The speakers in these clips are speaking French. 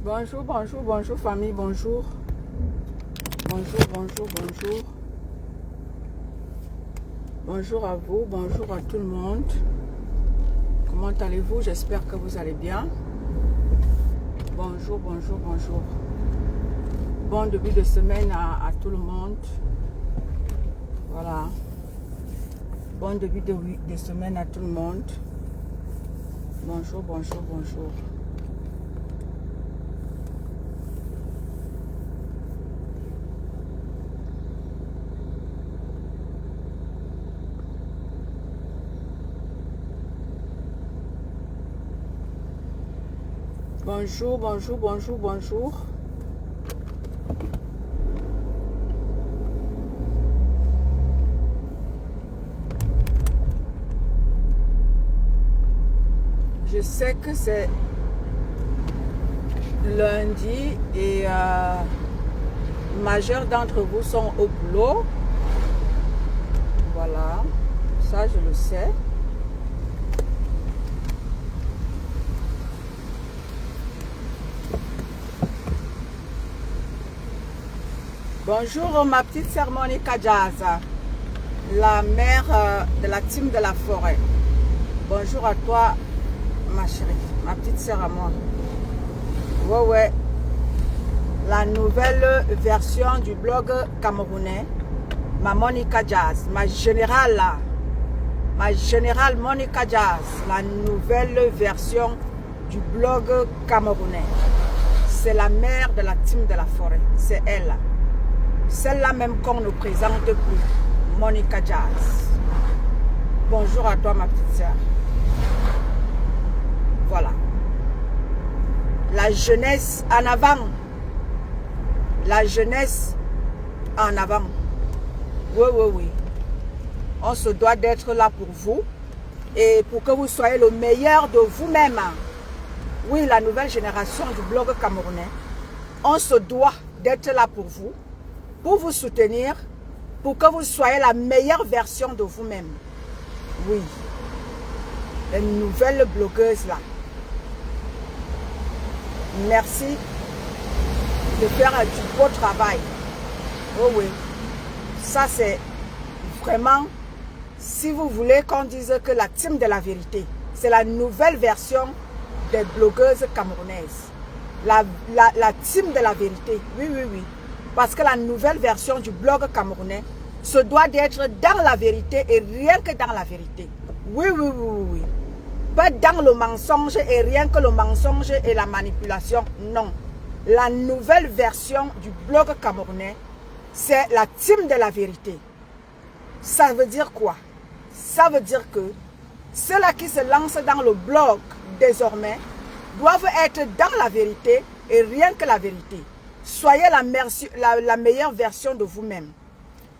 Bonjour, bonjour, bonjour famille, bonjour. Bonjour, bonjour, bonjour. Bonjour à vous, bonjour à tout le monde. Comment allez-vous? J'espère que vous allez bien. Bonjour, bonjour, bonjour. Bon début de semaine à tout le monde. Voilà. Bon début de semaine à tout le monde. Bonjour, bonjour, bonjour. Bonjour, bonjour, bonjour, bonjour. Je sais que c'est lundi et majeur d'entre vous sont au boulot. Voilà, ça je le sais. Bonjour ma petite sœur Monica Jazz, la mère de la team de la forêt. Bonjour à toi ma chérie, ma petite sœur à moi. Ouais, la nouvelle version du blog camerounais, ma Monica Jazz, ma générale Monica Jazz, la nouvelle version du blog camerounais. C'est la mère de la team de la forêt, c'est elle. Celle-là même qu'on ne présente plus, Monica Jazz. Bonjour à toi ma petite sœur. Voilà. La jeunesse en avant. La jeunesse en avant. Oui. On se doit d'être là pour vous et pour que vous soyez le meilleur de vous-même. Oui, la nouvelle génération du blog camerounais. On se doit d'être là pour vous soutenir, pour que vous soyez la meilleure version de vous-même. Oui. Les nouvelles blogueuses là. Merci de faire du beau travail. Oh oui. Ça c'est vraiment, si vous voulez qu'on dise que la team de la vérité, c'est la nouvelle version des blogueuses camerounaises. La team de la vérité. Oui. Parce que la nouvelle version du blog camerounais se doit d'être dans la vérité et rien que dans la vérité. Oui. Pas dans le mensonge et rien que le mensonge et la manipulation. Non. La nouvelle version du blog camerounais, c'est la team de la vérité. Ça veut dire quoi? Ça veut dire que ceux-là qui se lancent dans le blog désormais doivent être dans la vérité et rien que la vérité. Soyez la meilleure version de vous-même.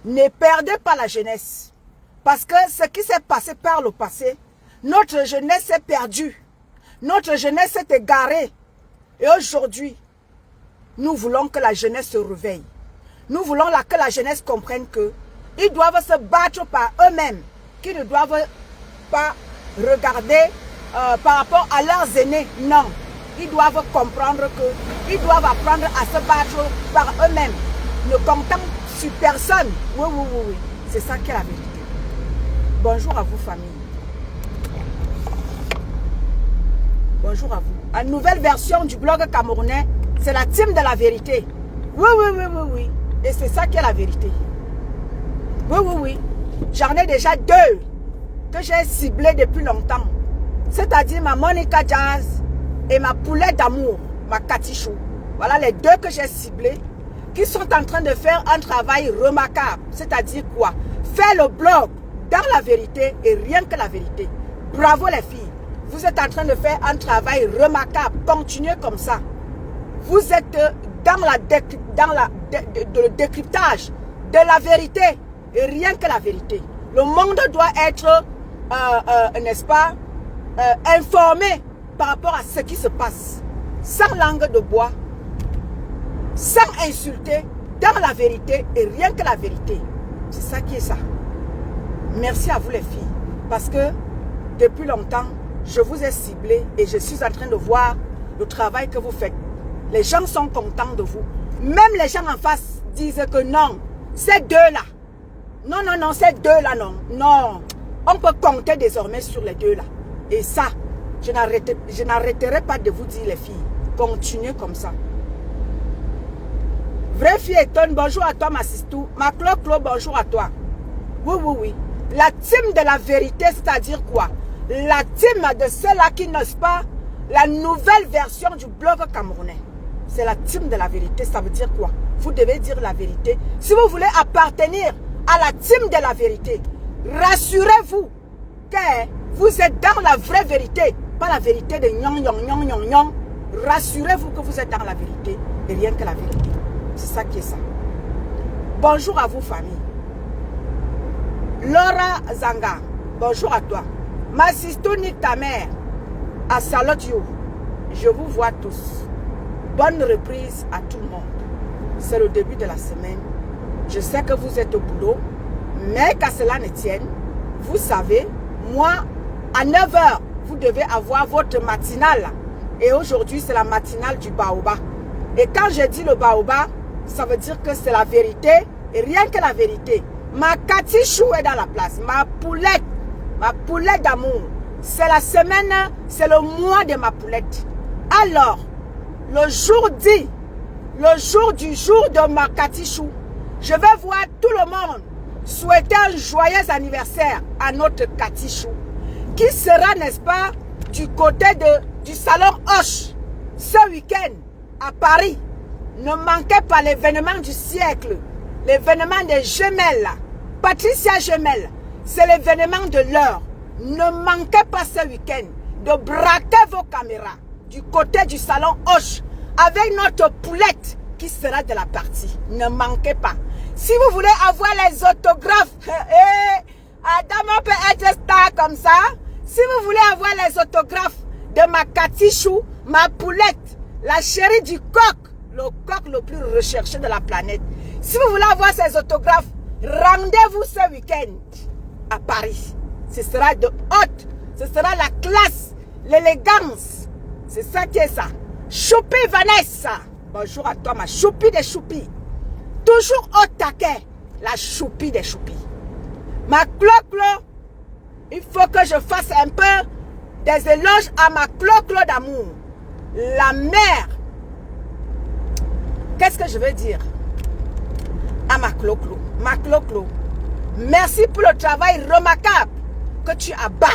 Ne perdez pas la jeunesse. Parce que ce qui s'est passé par le passé, notre jeunesse s'est perdue. Notre jeunesse s'est égarée. Et aujourd'hui, nous voulons que la jeunesse se réveille. Nous voulons que la jeunesse comprenne qu'ils doivent se battre par eux-mêmes. Qu'ils ne doivent pas regarder par rapport à leurs aînés. Non. Ils doivent comprendre qu'ils doivent apprendre à se battre par eux-mêmes. Ne comptant sur personne. Oui. C'est ça qui est la vérité. Bonjour à vous, famille. Bonjour à vous. La nouvelle version du blog camerounais, c'est la team de la vérité. Oui. Et c'est ça qui est la vérité. Oui. J'en ai déjà deux que j'ai ciblés depuis longtemps. C'est-à-dire ma Monica Jazz et ma poulet d'amour, ma Katichou. Voilà les deux que j'ai ciblés qui sont en train de faire un travail remarquable. C'est-à-dire quoi? Faire le blog dans la vérité et rien que la vérité. Bravo les filles. Vous êtes en train de faire un travail remarquable. Continuez comme ça. Vous êtes dans le décryptage de la vérité et rien que la vérité. Le monde doit être, n'est-ce pas, informé par rapport à ce qui se passe. Sans langue de bois, sans insulter, dans la vérité et rien que la vérité. C'est ça qui est ça. Merci à vous les filles. Parce que depuis longtemps, je vous ai ciblé et je suis en train de voir le travail que vous faites. Les gens sont contents de vous. Même les gens en face disent que non, ces deux-là. Non, non, non, ces deux-là, non. Non. On peut compter désormais sur les deux-là. Et ça, je n'arrêterai pas de vous dire, les filles. Continuez comme ça. Vraie fille étonne, bonjour à toi, ma sistou. Ma Clo-Clo, bonjour à toi. Oui, oui, oui. La team de la vérité, c'est-à-dire quoi? La team de ceux-là qui n'osent pas la nouvelle version du blog camerounais. C'est la team de la vérité. Ça veut dire quoi? Vous devez dire la vérité. Si vous voulez appartenir à la team de la vérité, rassurez-vous que vous êtes dans la vraie vérité. Pas la vérité de nyong, nyong, nyong, nyong, nyong. Rassurez-vous que vous êtes dans la vérité et rien que la vérité. C'est ça qui est ça. Bonjour à vous, famille. Laura Zanga, bonjour à toi. Ma sister, nique ta mère. À salute you. Je vous vois tous. Bonne reprise à tout le monde. C'est le début de la semaine. Je sais que vous êtes au boulot, mais qu'à cela ne tienne, vous savez, moi, à 9 h, vous devez avoir votre matinale. Et aujourd'hui, c'est la matinale du Baoba. Et quand je dis le Baoba, ça veut dire que c'est la vérité et rien que la vérité. Ma Cathy Chou est dans la place. Ma poulette d'amour. C'est la semaine, c'est le mois de ma poulette. Alors, le jour dit, le jour du jour de ma Cathy Chou, je vais voir tout le monde souhaiter un joyeux anniversaire à notre Cathy Chou, qui sera, n'est-ce pas, du côté du salon Hoche, ce week-end à Paris. Ne manquez pas l'événement du siècle, l'événement des gemelles, Patricia Gemelle, c'est l'événement de l'heure. Ne manquez pas ce week-end de braquer vos caméras du côté du salon Hoche avec notre poulette qui sera de la partie. Ne manquez pas. Si vous voulez avoir les autographes, Adam peut être star comme ça. Si vous voulez avoir les autographes de ma Cathy Chou, ma poulette, la chérie du coq, le coq le plus recherché de la planète. Si vous voulez avoir ces autographes, rendez-vous ce week-end à Paris. Ce sera de haute, ce sera la classe, l'élégance. C'est ça qui est ça. Choupi Vanessa, bonjour à toi ma choupi des choupis. Toujours au taquet, la choupi des choupis. Ma Clo-Clo, il faut que je fasse un peu des éloges à ma Clo-Clo d'amour. La mère. Qu'est-ce que je veux dire à ma Clo-Clo? Ma Clo-Clo, merci pour le travail remarquable que tu as bas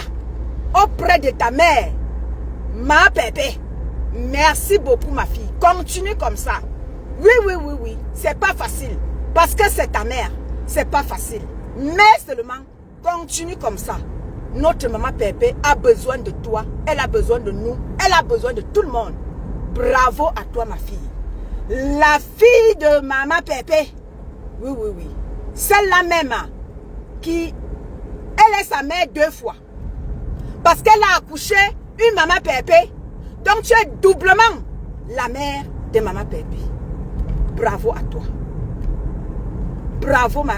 auprès de ta mère, ma bébé. Merci beaucoup ma fille. Continue comme ça. Oui, oui, oui, oui. C'est pas facile. Parce que c'est ta mère. C'est pas facile. Mais seulement, continue comme ça. Notre maman Pépé a besoin de toi. Elle a besoin de nous. Elle a besoin de tout le monde. Bravo à toi ma fille. La fille de maman Pépé. Oui, oui, oui. Celle-là même qui... Elle est sa mère 2 fois. Parce qu'elle a accouché une maman Pépé. Donc tu es doublement la mère de maman Pépé. Bravo à toi. Bravo ma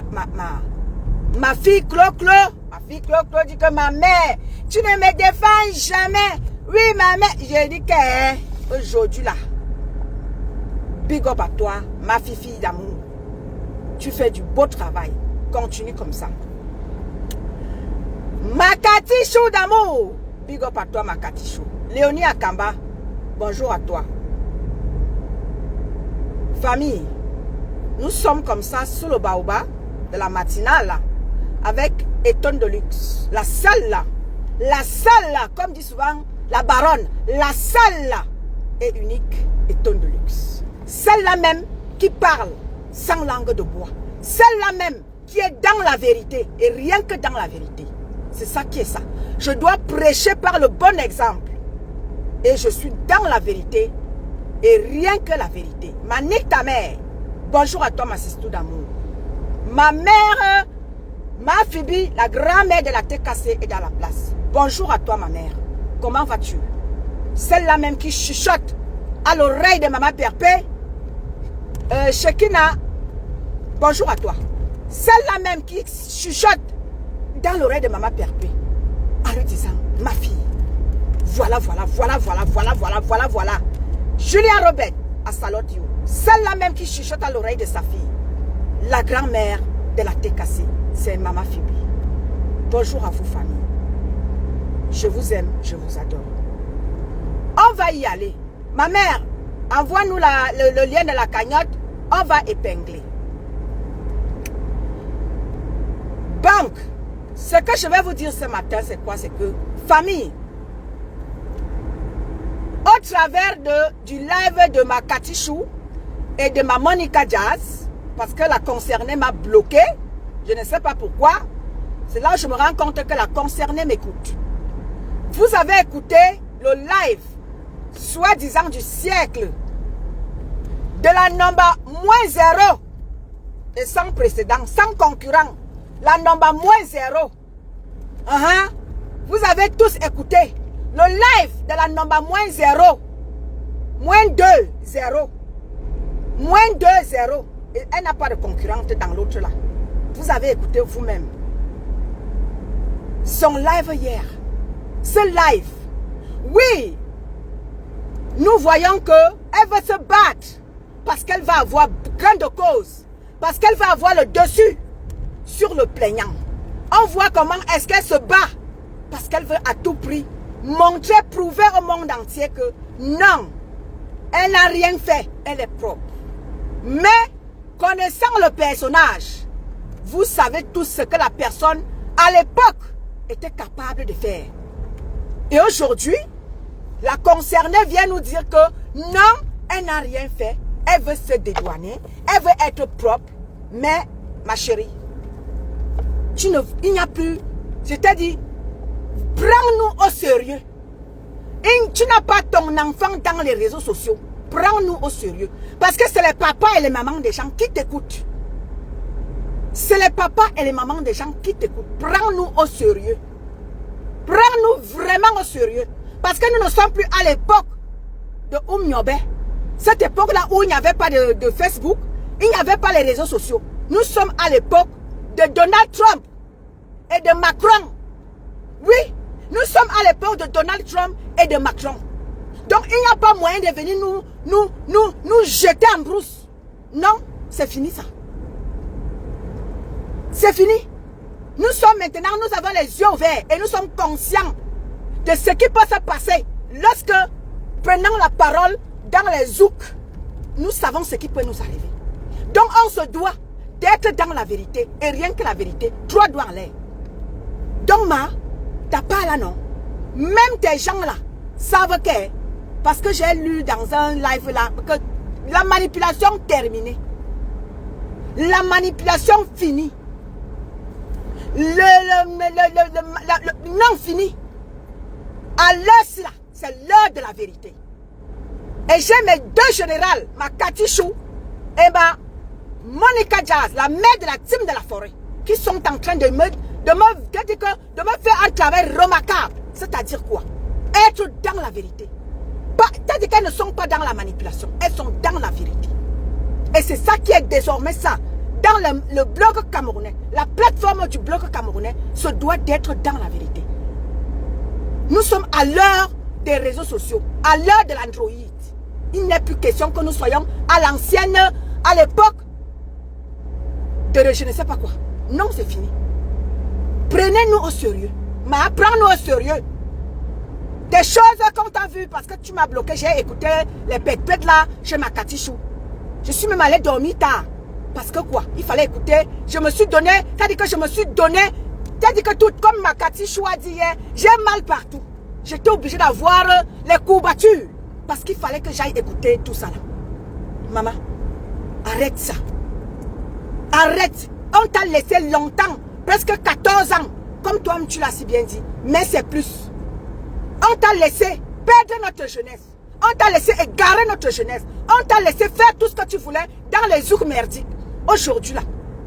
fille Clo-Clo. Ma fille Clo-Clo dit que ma mère, tu ne me défends jamais. Oui ma mère. J'ai dit que aujourd'hui là, big up à toi, ma fille d'amour. Tu fais du beau travail. Continue comme ça. Ma Cathy Chou d'amour. Big up à toi ma Cathy Chou. Léonie Akamba, bonjour à toi. Famille, nous sommes comme ça sous le baoba de la matinale là, avec Étonne de luxe. La seule là, comme dit souvent la baronne, la seule là est unique Étonne de luxe. Celle-là même qui parle sans langue de bois. Celle-là même qui est dans la vérité et rien que dans la vérité. C'est ça qui est ça. Je dois prêcher par le bon exemple. Et je suis dans la vérité et rien que la vérité. Ma nique ta mère. Bonjour à toi ma sister d'amour. Ma mère, ma Phoebe, la grand-mère de la TKC est dans la place. Bonjour à toi ma mère. Comment vas-tu? Celle-là même qui chuchote à l'oreille de maman Perpé. Shekina, bonjour à toi. Celle-là même qui chuchote dans l'oreille de maman Perpé en lui disant, ma fille, voilà. Julien Robert, à Salotio, celle-là même qui chuchote à l'oreille de sa fille, la grand-mère de la TKC, c'est Maman Fibi. Bonjour à vous, famille. Je vous aime, je vous adore. On va y aller. Ma mère, envoie-nous le lien de la cagnotte, on va épingler. Donc, ce que je vais vous dire ce matin, c'est quoi? C'est que, famille, au travers du live de ma Cathy Chou et de ma Monica Jazz, parce que la concernée m'a bloqué, je ne sais pas pourquoi, c'est là où je me rends compte que la concernée m'écoute. Vous avez écouté le live, soi-disant du siècle, de la number -0, et sans précédent, sans concurrent, la number -0. Vous avez tous écouté le live de la number -0, -2-0, -2-0. Et elle n'a pas de concurrente dans l'autre là. Vous avez écouté vous-même son live hier. Ce live, oui, nous voyons qu'elle veut se battre parce qu'elle va avoir gain de cause, parce qu'elle va avoir le dessus sur le plaignant. On voit comment est-ce qu'elle se bat parce qu'elle veut à tout prix montrer, prouver au monde entier que non, elle n'a rien fait, elle est propre. Mais connaissant le personnage, vous savez tous ce que la personne à l'époque était capable de faire. Et aujourd'hui, la concernée vient nous dire que non, elle n'a rien fait, elle veut se dédouaner, elle veut être propre. Mais ma chérie, il n'y a plus, je t'ai dit, prends-nous au sérieux. Tu n'as pas ton enfant dans les réseaux sociaux. Prends-nous au sérieux. Parce que c'est les papas et les mamans des gens qui t'écoutent. C'est les papas et les mamans des gens qui t'écoutent. Prends-nous au sérieux. Prends-nous vraiment au sérieux. Parce que nous ne sommes plus à l'époque de Oumniobe. Cette époque-là où il n'y avait pas de Facebook, il n'y avait pas les réseaux sociaux. Nous sommes à l'époque de Donald Trump et de Macron. Oui, nous sommes à l'époque de Donald Trump et de Macron. Donc, il n'y a pas moyen de venir nous jeter en brousse. Non, c'est fini ça. C'est fini. Nous sommes maintenant, nous avons les yeux ouverts et nous sommes conscients de ce qui peut se passer lorsque, prenant la parole dans les zouks, nous savons ce qui peut nous arriver. Donc, on se doit d'être dans la vérité et rien que la vérité, 3 doigts en l'air. Donc, t'as pas là, non? Même tes gens là savent que, parce que j'ai lu dans un live là, que la manipulation terminée. La manipulation finie. Non fini. À l'heure là, c'est l'heure de la vérité. Et j'ai mes 2 générales, ma Cathy Chou et ma Monica Jazz, la mère de la team de la forêt, qui sont en train de me faire un travail remarquable. C'est-à-dire quoi? Être dans la vérité. C'est-à-dire qu'elles ne sont pas dans la manipulation, elles sont dans la vérité. Et c'est ça qui est désormais ça. Dans le blog camerounais, la plateforme du blog camerounais se doit d'être dans la vérité. Nous sommes à l'heure des réseaux sociaux, à l'heure de l'Android. Il n'est plus question que nous soyons à l'ancienne, à l'époque de je ne sais pas quoi. Non, c'est fini. Prenez-nous au sérieux. Prends-nous au sérieux. Des choses qu'on t'a vues parce que tu m'as bloqué. J'ai écouté les pètes là chez ma Cathy Chou. Je suis même allée dormir tard. Parce que quoi? Il fallait écouter. Je me suis donné. C'est-à-dire que je me suis donné. C'est-à-dire que tout, comme ma Cathy Chou a dit hier, j'ai mal partout. J'étais obligée d'avoir les courbatures. Parce qu'il fallait que j'aille écouter tout ça là. Maman, arrête ça. Arrête. On t'a laissé longtemps. Presque 14 ans. Comme toi, tu l'as si bien dit. Mais c'est plus. On t'a laissé perdre notre jeunesse. On t'a laissé égarer notre jeunesse. On t'a laissé faire tout ce que tu voulais dans les zouk merdiques. Aujourd'hui là,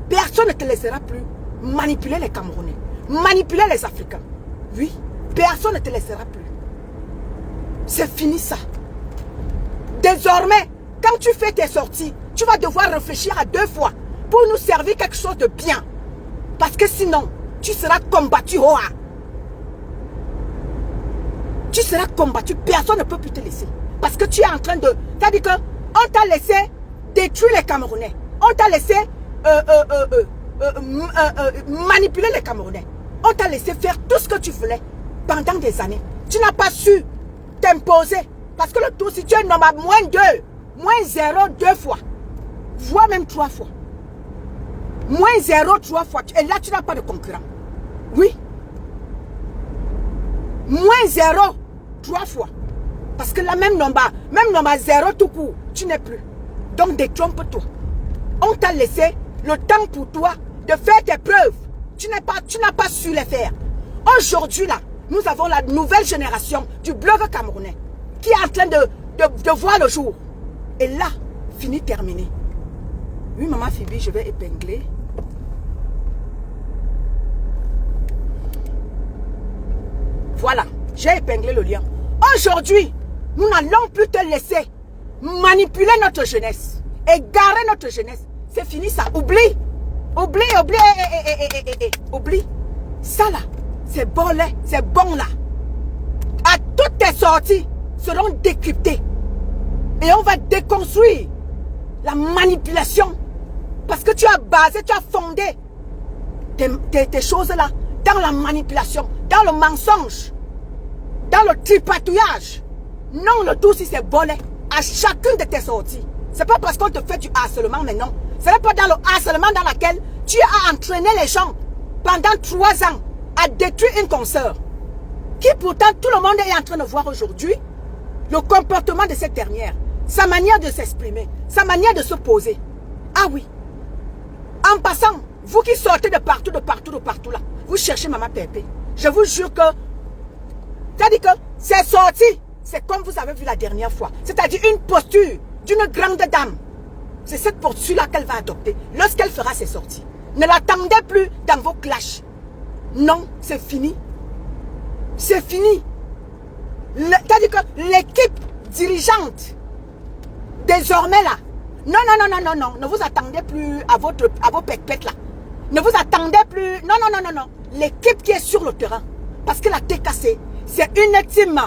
personne ne te laissera plus manipuler les Camerounais. Manipuler les Africains. Oui, personne ne te laissera plus. C'est fini ça. Désormais, quand tu fais tes sorties, tu vas devoir réfléchir à 2 fois pour nous servir quelque chose de bien. Parce que sinon, tu seras combattu. Tu seras combattu. Personne ne peut plus te laisser. Parce que tu es en train de... C'est-à-dire que On t'a laissé détruire les Camerounais. On t'a laissé manipuler les Camerounais. On t'a laissé faire tout ce que tu voulais pendant des années. Tu n'as pas su t'imposer. Parce que le tout, si tu es un homme à -2, -0 2 fois, voire même 3 fois. -0 3 fois. Et là, tu n'as pas de concurrent. Oui. -0 3 fois. Parce que là, même nombre 0 tout court, tu n'es plus. Donc, détrompe-toi. On t'a laissé le temps pour toi de faire tes preuves. Tu n'as pas su les faire. Aujourd'hui, là, nous avons la nouvelle génération du blog camerounais qui est en train de voir le jour. Et là, fini, terminé. Oui, maman Phoebe, je vais épingler. Voilà, j'ai épinglé le lien. Aujourd'hui, nous n'allons plus te laisser manipuler notre jeunesse, égarer notre jeunesse. C'est fini ça, oublie. Oublie. Ça là, c'est bon là, c'est bon là. À toutes tes sorties seront décryptées. Et on va déconstruire la manipulation. Parce que tu as basé, tu as fondé tes choses là dans la manipulation, dans le mensonge, dans le tripatouillage. Non, le tout si c'est volé à chacune de tes sorties. C'est pas parce qu'on te fait du harcèlement, mais non. Ce n'est pas dans le harcèlement dans lequel tu as entraîné les gens pendant 3 ans à détruire une consoeur. Qui pourtant tout le monde est en train de voir aujourd'hui le comportement de cette dernière, sa manière de s'exprimer, sa manière de se poser. Ah oui. En passant, vous qui sortez de partout là, vous cherchez Maman Pépé. Je vous jure que, c'est-à-dire que c'est sorti, c'est comme vous avez vu la dernière fois. C'est-à-dire une posture d'une grande dame. C'est cette posture-là qu'elle va adopter lorsqu'elle fera ses sorties. Ne l'attendez plus dans vos clashs. Non, c'est fini. C'est fini. C'est-à-dire que l'équipe dirigeante, désormais là, non, ne vous attendez plus à vos pec-pec là. Ne vous attendez plus, non. L'équipe qui est sur le terrain, parce que la TKC, c'est une team,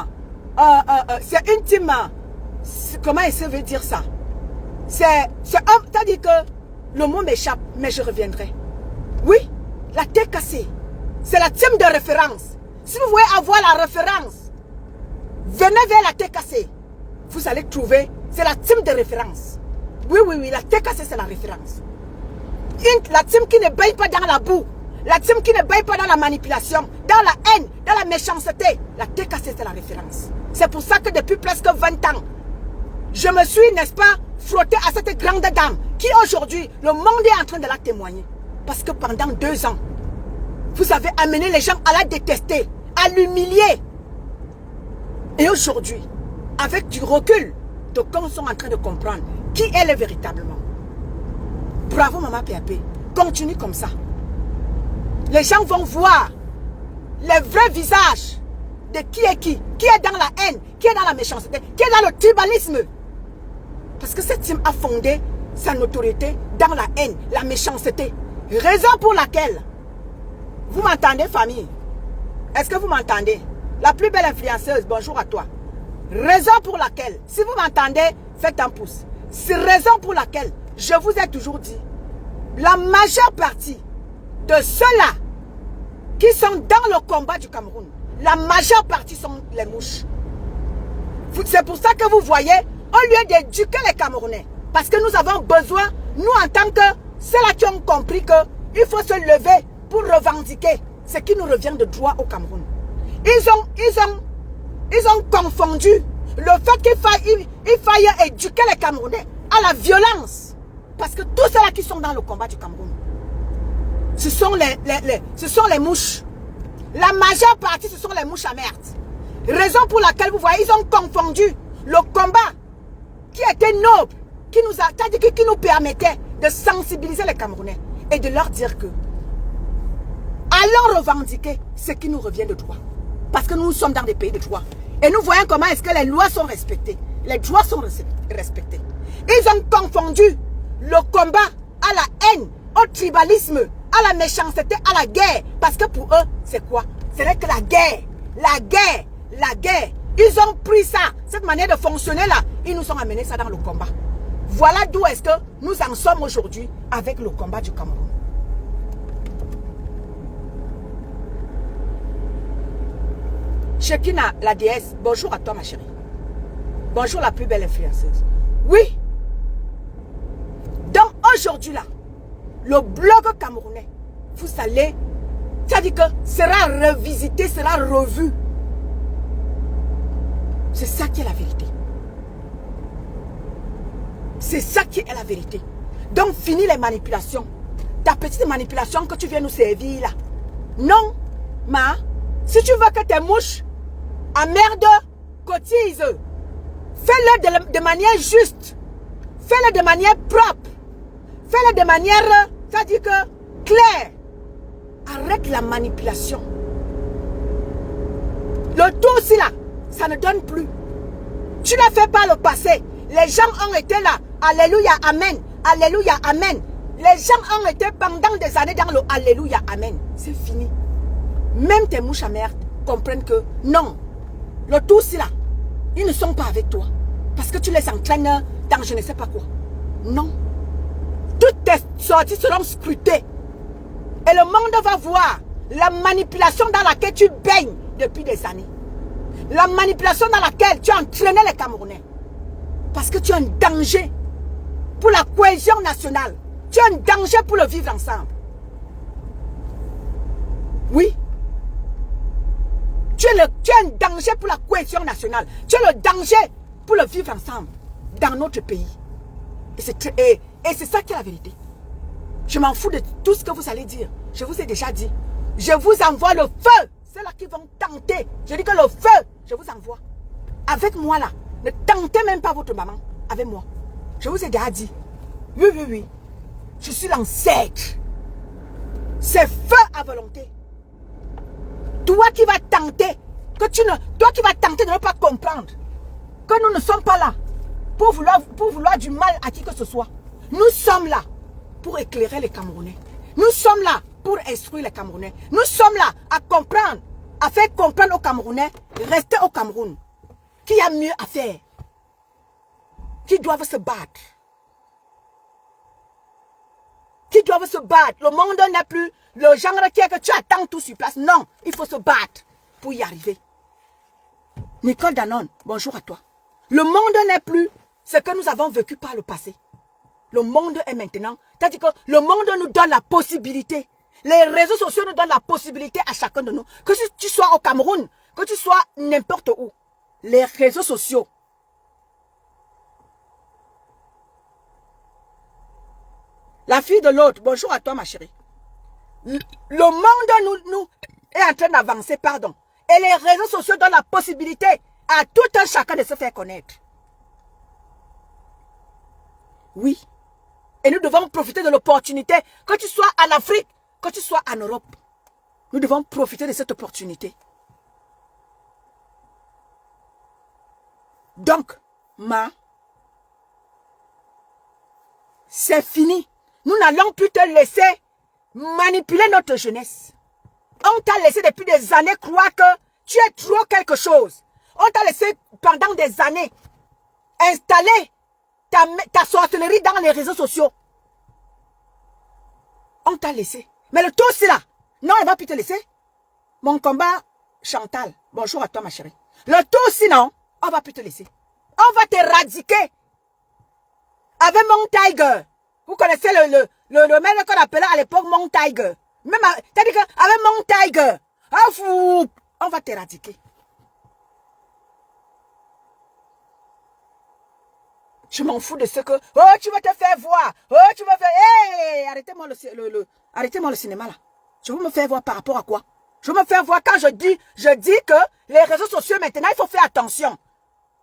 comment elle se veut dire ça? C'est-à-dire que le mot m'échappe, mais je reviendrai. Oui, la TKC, c'est la team de référence. Si vous voulez avoir la référence, venez vers la TKC. Vous allez trouver, c'est la team de référence. Oui, la TKC c'est la référence. La team qui ne baigne pas dans la boue, la team qui ne baigne pas dans la manipulation, dans la haine, dans la méchanceté. La TKC c'est la référence. C'est pour ça que depuis presque 20 ans, je me suis, n'est-ce pas, frotté à cette grande dame qui aujourd'hui, le monde est en train de la témoigner. Parce que pendant 2 ans, vous avez amené les gens à la détester, à l'humilier. Et aujourd'hui, avec du recul, de quand sont en train de comprendre qui elle est véritablement. Bravo Maman PAP, continue comme ça. Les gens vont voir les vrais visages de qui est dans la haine, qui est dans la méchanceté, qui est dans le tribalisme. Parce que cette team a fondé sa notoriété dans la haine, la méchanceté. Raison pour laquelle, vous m'entendez famille? Est-ce que vous m'entendez? La plus belle influenceuse, bonjour à toi. Raison pour laquelle, si vous m'entendez, faites un pouce. C'est raison pour laquelle, je vous ai toujours dit, la majeure partie de ceux-là qui sont dans le combat du Cameroun, la majeure partie sont les mouches. C'est pour ça que vous voyez, au lieu d'éduquer les Camerounais, parce que nous avons besoin, nous en tant que ceux-là qui ont compris qu'il faut se lever pour revendiquer ce qui nous revient de droit au Cameroun. Ils ont confondu le fait qu'il faille éduquer les Camerounais à la violence. Parce que tous ceux-là qui sont dans le combat du Cameroun, ce sont les mouches. La majeure partie, ce sont les mouches à merde. Raison pour laquelle vous voyez, ils ont confondu le combat qui était noble, qui nous permettait de sensibiliser les Camerounais et de leur dire que allons revendiquer ce qui nous revient de droit. Parce que nous sommes dans des pays de droit. Et nous voyons comment est-ce que les lois sont respectées. Les droits sont respectés. Ils ont confondu le combat à la haine, au tribalisme, à la méchanceté, à la guerre. Parce que pour eux, c'est quoi? C'est vrai que la guerre. Ils ont pris ça, cette manière de fonctionner là. Ils nous ont amené ça dans le combat. Voilà d'où est-ce que nous en sommes aujourd'hui avec le combat du Cameroun. Chekina, la déesse, bonjour à toi ma chérie. Bonjour la plus belle influenceuse. Oui. Donc aujourd'hui là, le blog camerounais, vous allez, c'est-à-dire que sera revisité, sera revu. C'est ça qui est la vérité. C'est ça qui est la vérité. Donc fini les manipulations. Ta petite manipulation que tu viens nous servir là. Non, ma, si tu veux que tes mouches emmerdent, cotisent, fais-le de manière juste. Fais-le de manière propre. Fais-le de manière, c'est-à-dire que claire. Arrête la manipulation. Le tout aussi là, ça ne donne plus. Tu l'as fait par le passé. Les gens ont été là. Alléluia, amen. Alléluia, amen. Les gens ont été pendant des années dans le alléluia, amen. C'est fini. Même tes mouches à merde comprennent que non. Le tout aussi là, ils ne sont pas avec toi. Parce que tu les entraînes dans je ne sais pas quoi. Non. Toutes tes sorties seront scrutées. Et le monde va voir la manipulation dans laquelle tu baignes depuis des années. La manipulation dans laquelle tu as entraîné les Camerounais. Parce que tu es un danger pour la cohésion nationale. Tu es un danger pour le vivre ensemble. Oui. Tu es un danger pour la cohésion nationale. Tu es le danger pour le vivre ensemble dans notre pays. Et c'est ça qui est la vérité. Je m'en fous de tout ce que vous allez dire. Je vous ai déjà dit. Je vous envoie le feu. C'est là qui vont tenter. Je dis que le feu, je vous envoie. Avec moi là. Ne tentez même pas votre maman. Avec moi. Je vous ai déjà dit. Oui, oui, oui. Je suis l'ancêtre. C'est feu à volonté. Toi qui vas tenter. Toi qui vas tenter de ne pas comprendre. Que nous ne sommes pas là. Pour vouloir du mal à qui que ce soit. Nous sommes là. Pour éclairer les Camerounais. Nous sommes là pour instruire les Camerounais. Nous sommes là à comprendre, à faire comprendre aux Camerounais, rester au Cameroun. Qu'il y a mieux à faire. Qui doivent se battre. Qui doivent se battre. Le monde n'est plus le genre qui est que tu attends tout sur place. Non, il faut se battre pour y arriver. Nicole Danone, bonjour à toi. Le monde n'est plus ce que nous avons vécu par le passé. Le monde est maintenant. C'est-à-dire que le monde nous donne la possibilité. Les réseaux sociaux nous donnent la possibilité à chacun de nous. Que tu sois au Cameroun, que tu sois n'importe où. Les réseaux sociaux. La fille de l'autre, bonjour à toi ma chérie. Le monde nous est en train d'avancer, pardon. Et les réseaux sociaux donnent la possibilité à tout un chacun de se faire connaître. Oui. Et nous devons profiter de l'opportunité, que tu sois en Afrique, que tu sois en Europe. Nous devons profiter de cette opportunité. Donc, c'est fini. Nous n'allons plus te laisser manipuler notre jeunesse. On t'a laissé depuis des années croire que tu es trop quelque chose. On t'a laissé pendant des années installer ta sorcellerie dans les réseaux sociaux. On t'a laissé. Mais le tout c'est là. Non, elle va plus te laisser. Mon combat, Chantal. Bonjour à toi ma chérie. Le tout sinon, on va plus te laisser. On va t'éradiquer. Avec mon Tiger. Vous connaissez le mail qu'on appelait à l'époque mon Tiger. Même, c'est-à-dire qu'avec mon Tiger, on va t'éradiquer. Je m'en fous de ce que... Oh, tu vas te faire voir. Oh, tu vas faire... Hey, arrêtez-moi arrêtez-moi le cinéma là. Je veux me faire voir par rapport à quoi? Je veux me faire voir quand je dis que les réseaux sociaux maintenant, il faut faire attention.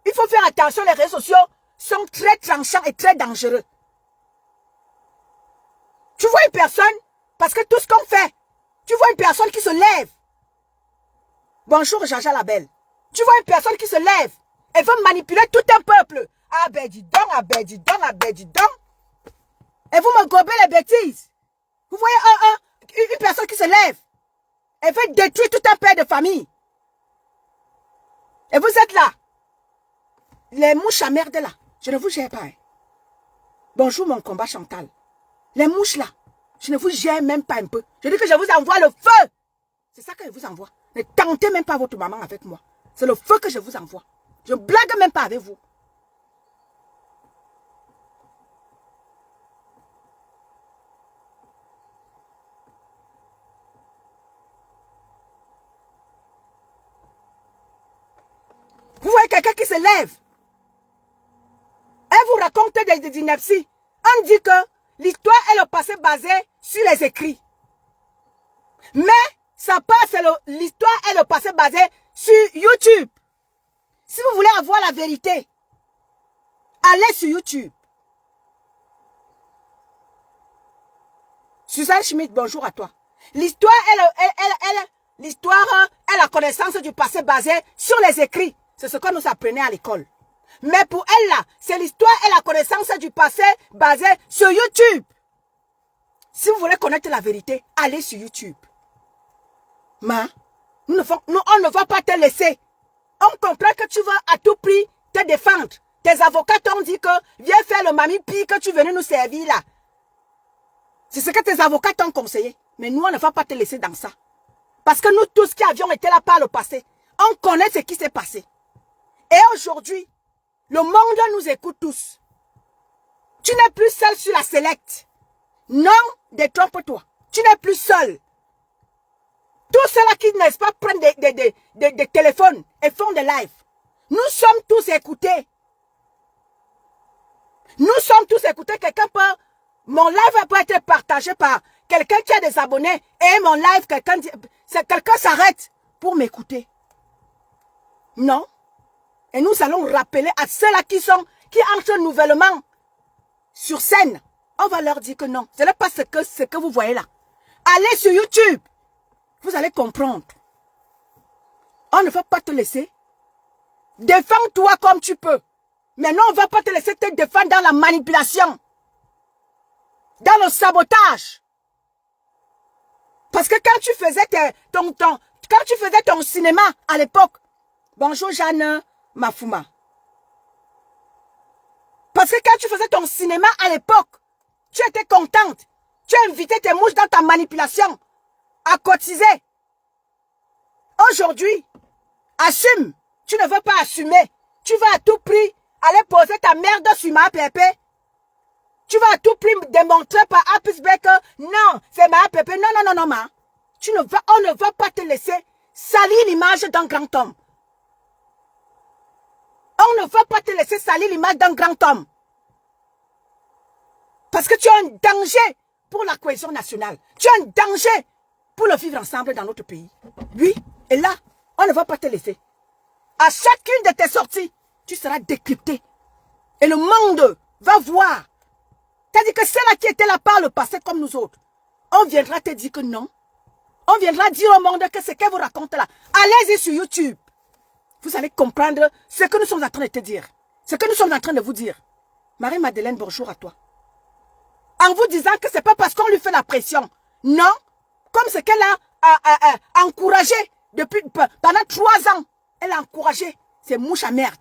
Il faut faire attention, les réseaux sociaux sont très tranchants et très dangereux. Tu vois une personne, parce que tout ce qu'on fait, tu vois une personne qui se lève. Bonjour Jaja la belle. Tu vois une personne qui se lève et veut manipuler tout un peuple. Ah ben dis donc, ah ben dis donc, ah ben dis donc. Et vous me gobez les bêtises. Vous voyez une personne qui se lève. Elle veut détruire tout un père de famille. Et vous êtes là. Les mouches à merde là. Je ne vous gère pas. Hein. Bonjour mon combat Chantal. Les mouches là, je ne vous gère même pas un peu. Je dis que je vous envoie le feu. C'est ça que je vous envoie. Ne tentez même pas votre maman avec moi. C'est le feu que je vous envoie. Je ne blague même pas avec vous. Vous voyez quelqu'un qui se lève. Elle vous raconte des inepties. On dit que l'histoire est le passé basé sur les écrits. Mais ça passe, l'histoire est le passé basé sur YouTube. Si vous voulez avoir la vérité, allez sur YouTube. Suzanne Schmidt, bonjour à toi. L'histoire est la connaissance du passé basé sur les écrits. C'est ce que nous apprenons à l'école. Mais pour elle là, c'est l'histoire et la connaissance du passé basé sur YouTube. Si vous voulez connaître la vérité, allez sur YouTube. Mais on ne va pas te laisser. On comprend que tu vas à tout prix te défendre. Tes avocats t'ont dit que viens faire le mami pire que tu venais nous servir là. C'est ce que tes avocats t'ont conseillé. Mais nous, on ne va pas te laisser dans ça. Parce que nous tous qui avions été là par le passé, on connaît ce qui s'est passé. Et aujourd'hui, le monde nous écoute tous. Tu n'es plus seul sur la Select. Non, détrompe-toi. Tu n'es plus seul. Tous ceux-là qui n'est-ce pas prennent des téléphones et font des lives. Nous sommes tous écoutés. Nous sommes tous écoutés. Mon live peut être partagé par quelqu'un qui a des abonnés. Et mon live, quelqu'un s'arrête pour m'écouter. Non. Et nous allons rappeler à ceux-là qui entrent nouvellement sur scène. On va leur dire que non. Ce n'est pas ce que vous voyez là. Allez sur YouTube. Vous allez comprendre. On ne va pas te laisser. Défends-toi comme tu peux. Mais non, on ne va pas te laisser te défendre dans la manipulation. Dans le sabotage. Parce que quand tu faisais ton cinéma à l'époque. Bonjour Jeanne Mafouma. Parce que quand tu faisais ton cinéma à l'époque, tu étais contente. Tu invitais tes mouches dans ta manipulation. À cotiser. Aujourd'hui, assume. Tu ne veux pas assumer. Tu vas à tout prix aller poser ta merde sur ma pépé. Tu vas à tout prix démontrer par A plus B que non, c'est ma pépé. Non, non, non, non, ma. On ne va pas te laisser salir l'image d'un grand homme. On ne va pas te laisser salir l'image d'un grand homme. Parce que tu es un danger pour la cohésion nationale. Tu es un danger pour le vivre ensemble dans notre pays. Oui, et là, on ne va pas te laisser. À chacune de tes sorties, tu seras décrypté. Et le monde va voir. C'est-à-dire que ceux-là qui étaient là par le passé comme nous autres, on viendra te dire que non. On viendra dire au monde que ce qu'elle vous raconte là. Allez-y sur YouTube. Vous allez comprendre ce que nous sommes en train de te dire. Ce que nous sommes en train de vous dire. Marie-Madeleine, bonjour à toi. En vous disant que ce n'est pas parce qu'on lui fait la pression. Non. Comme ce qu'elle a encouragé pendant 3 ans. Elle a encouragé ces mouches à merde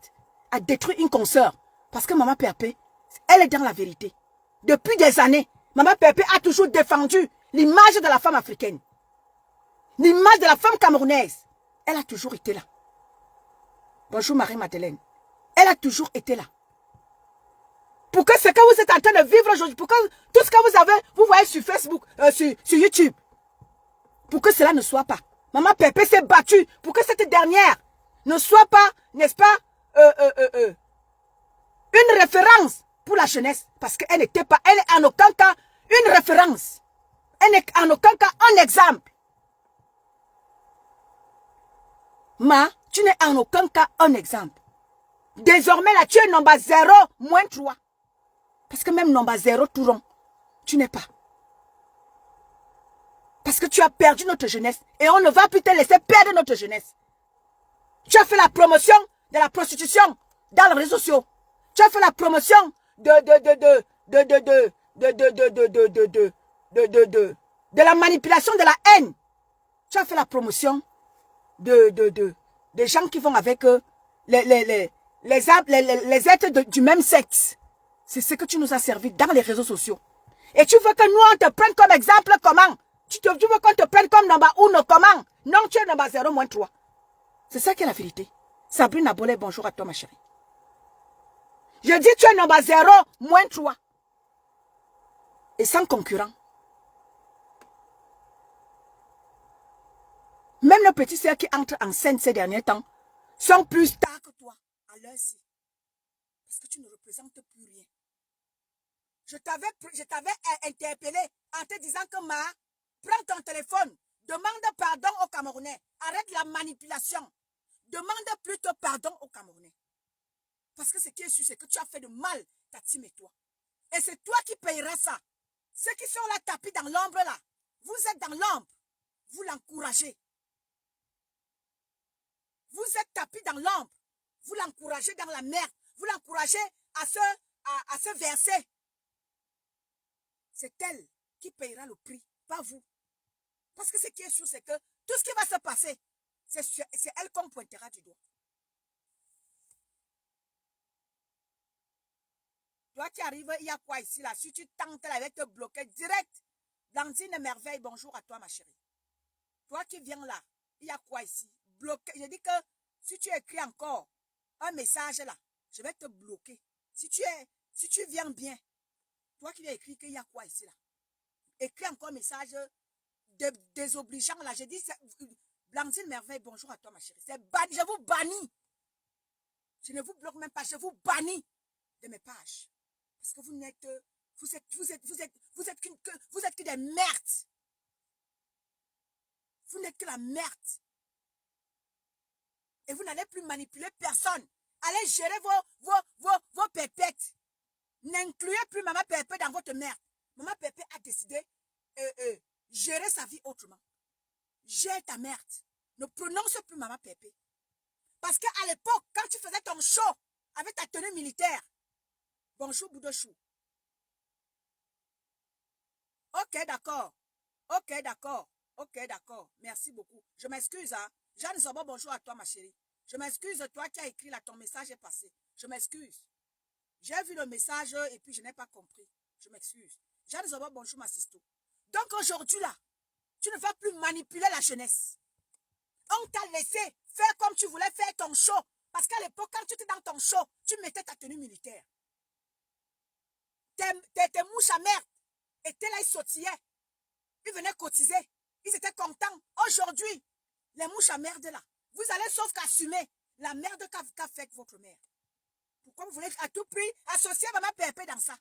à détruire une consoeur. Parce que Maman Pépé, elle est dans la vérité. Depuis des années, Maman Pépé a toujours défendu l'image de la femme africaine. L'image de la femme camerounaise. Elle a toujours été là. Bonjour Marie-Madeleine. Elle a toujours été là. Pour que ce que vous êtes en train de vivre aujourd'hui, pour que tout ce que vous avez, vous voyez sur Facebook, sur YouTube, pour que cela ne soit pas. Maman Pépé s'est battue pour que cette dernière ne soit pas, n'est-ce pas, une référence pour la jeunesse. Parce qu'elle n'était pas, elle n'est en aucun cas une référence. Elle n'est en aucun cas un exemple. Tu n'es en aucun cas un exemple. Désormais, là, tu es nombre 0, moins 3. Parce que même nombre 0, tout rond, tu n'es pas. Parce que tu as perdu notre jeunesse. Et on ne va plus te laisser perdre notre jeunesse. Tu as fait la promotion de la prostitution dans les réseaux sociaux. Tu as fait la promotion de la manipulation de la haine. Tu as fait la promotion des gens qui vont avec les êtres du même sexe. C'est ce que tu nous as servi dans les réseaux sociaux. Et tu veux que nous, on te prenne comme exemple comment? Tu veux qu'on te prenne comme number 1 comment? Non, tu es number 0 moins 3. C'est ça qui est la vérité. Sabrina Abolé, bonjour à toi, ma chérie. Je dis tu es number 0 moins 3. Et sans concurrent. Même nos petits sœurs qui entrent en scène ces derniers temps sont plus stars que toi à l'heure-ci. Parce que tu ne représentes plus rien. Je t'avais interpellé en te disant que prends ton téléphone, demande pardon aux Camerounais, arrête la manipulation, demande plutôt pardon aux Camerounais. Parce que ce qui est sûr, c'est que tu as fait de mal, ta team et toi. Et c'est toi qui payeras ça. Ceux qui sont là tapis dans l'ombre là, vous êtes dans l'ombre, vous l'encouragez. Vous êtes tapis dans l'ombre, vous l'encouragez dans la merde, vous l'encouragez à se verser. C'est elle qui payera le prix, pas vous. Parce que ce qui est sûr, c'est que tout ce qui va se passer, c'est elle qu'on pointera du doigt. Toi qui arrives, il y a quoi ici là? Si tu tentes, elle va te bloquer direct. Blandine Merveille, bonjour à toi ma chérie. Toi qui viens là, il y a quoi ici? Bloqué. Je dis que si tu écris encore un message là, je vais te bloquer. Si tu viens bien, toi qui viens écrire qu'il y a quoi ici là? Écris encore un message désobligeant là. Je dis, Blandine Merveille, bonjour à toi ma chérie. C'est banni, je vous bannis. Je ne vous bloque même pas, je vous bannis de mes pages. Parce que vous êtes que des merdes. Vous n'êtes que la merde. Et vous n'allez plus manipuler personne. Allez gérer vos pépettes. N'incluez plus Maman Pépé dans votre merde. Maman Pépé a décidé gérer sa vie autrement. Gère ta merde. Ne prononce plus Maman Pépé. Parce qu'à l'époque, quand tu faisais ton show avec ta tenue militaire, bonjour Boudouchou. Ok, d'accord. Ok, d'accord. Ok, d'accord. Merci beaucoup. Je m'excuse, hein. Jeanne Zobo, bonjour à toi, ma chérie. Je m'excuse, toi qui as écrit là, ton message est passé. Je m'excuse. J'ai vu le message et puis je n'ai pas compris. Je m'excuse. Jeanne Zobo, bonjour, ma sister. Donc aujourd'hui, là, tu ne vas plus manipuler la jeunesse. On t'a laissé faire comme tu voulais faire ton show. Parce qu'à l'époque, quand tu étais dans ton show, tu mettais ta tenue militaire. Tes mouches à merde étaient là, ils sautillaient. Ils venaient cotiser. Ils étaient contents. Aujourd'hui, les mouches à merde là, vous allez sauf qu'assumer la merde qu'a fait votre mère. Pourquoi vous voulez à tout prix associer Maman Pépé dans ça?